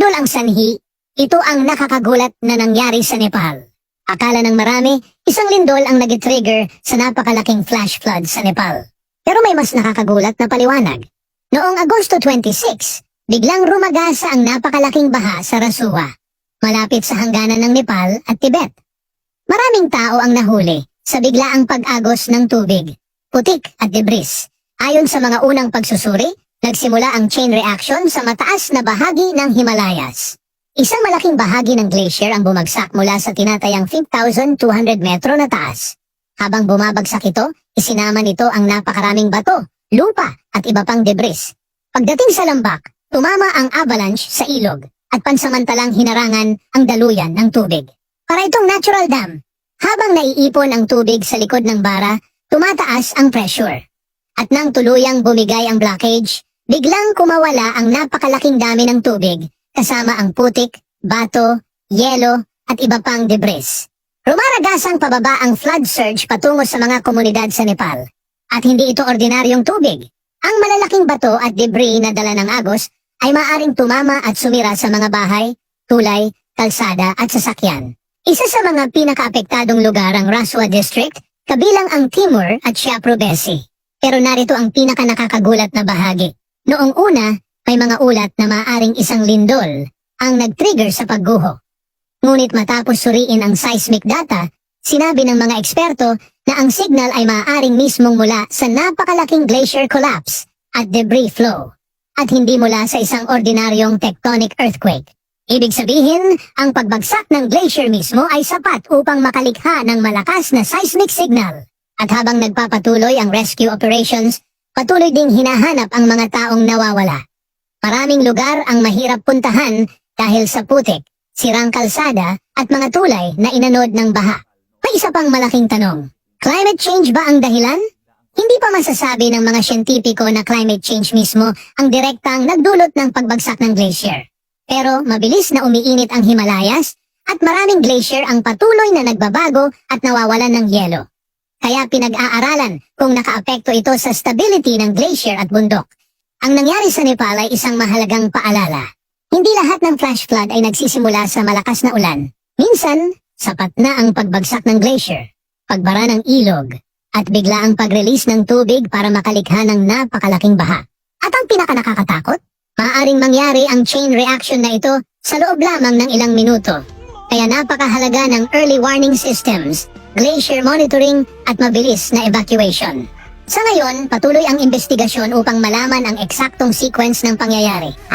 lindol ang sanhi, ito ang nakakagulat na nangyari sa Nepal. Akala ng marami, isang lindol ang nag-trigger sa napakalaking flash flood sa Nepal. Pero may mas nakakagulat na paliwanag. Noong Agosto 26, biglang rumagasa ang napakalaking baha sa Rasuwa, malapit sa hangganan ng Nepal at Tibet. Maraming tao ang nahuli sa biglaang pag-agos ng tubig, putik at debris. Ayon sa mga unang pagsusuri, nagsimula ang chain reaction sa mataas na bahagi ng Himalayas. Isang malaking bahagi ng glacier ang bumagsak mula sa tinatayang 5,200 metro na taas. Habang bumabagsak ito, isinama nito ang napakaraming bato, lupa at iba pang debris. Pagdating sa lambak, tumama ang avalanche sa ilog at pansamantalang hinarangan ang daluyan ng tubig. Para itong natural dam, habang naiipon ang tubig sa likod ng bara, tumataas ang pressure. At nang tuluyang bumigay ang blockage, biglang kumawala ang napakalaking dami ng tubig, kasama ang putik, bato, yelo at iba pang debris. Rumaragasang pababa ang flood surge patungo sa mga komunidad sa Nepal. At hindi ito ordinaryong tubig. Ang malalaking bato at debris na dala ng agos ay maaaring tumama at sumira sa mga bahay, tulay, kalsada at sasakyan. Isa sa mga pinakaapektadong lugar ang Rasuwa District, kabilang ang Timur at Siaprobesi. Pero narito ang pinaka-nakakagulat na bahagi. Noong una, may mga ulat na maaaring isang lindol ang nag-trigger sa pagguho. Ngunit matapos suriin ang seismic data, sinabi ng mga eksperto na ang signal ay maaaring mismong mula sa napakalaking glacier collapse at debris flow, at hindi mula sa isang ordinaryong tectonic earthquake. Ibig sabihin, ang pagbagsak ng glacier mismo ay sapat upang makalikha ng malakas na seismic signal. At habang nagpapatuloy ang rescue operations, patuloy ding hinahanap ang mga taong nawawala. Maraming lugar ang mahirap puntahan dahil sa putik, sirang kalsada at mga tulay na inanod ng baha. May isa pang malaking tanong. Climate change ba ang dahilan? Hindi pa masasabi ng mga siyentipiko na climate change mismo ang direktang nagdulot ng pagbagsak ng glacier. Pero mabilis na umiinit ang Himalayas at maraming glacier ang patuloy na nagbabago at nawawalan ng yelo. Kaya pinag-aaralan kung nakaapekto ito sa stability ng glacier at bundok. Ang nangyari sa Nepal ay isang mahalagang paalala. Hindi lahat ng flash flood ay nagsisimula sa malakas na ulan. Minsan, sapat na ang pagbagsak ng glacier, pagbara ng ilog, at biglaang pag-release ng tubig para makalikha ng napakalaking baha. At ang pinaka-nakakatakot, maaaring mangyari ang chain reaction na ito sa loob lamang ng ilang minuto. Kaya napakahalaga ng early warning systems, glacier monitoring at mabilis na evacuation. Sa ngayon, patuloy ang investigasyon upang malaman ang eksaktong sequence ng pangyayari.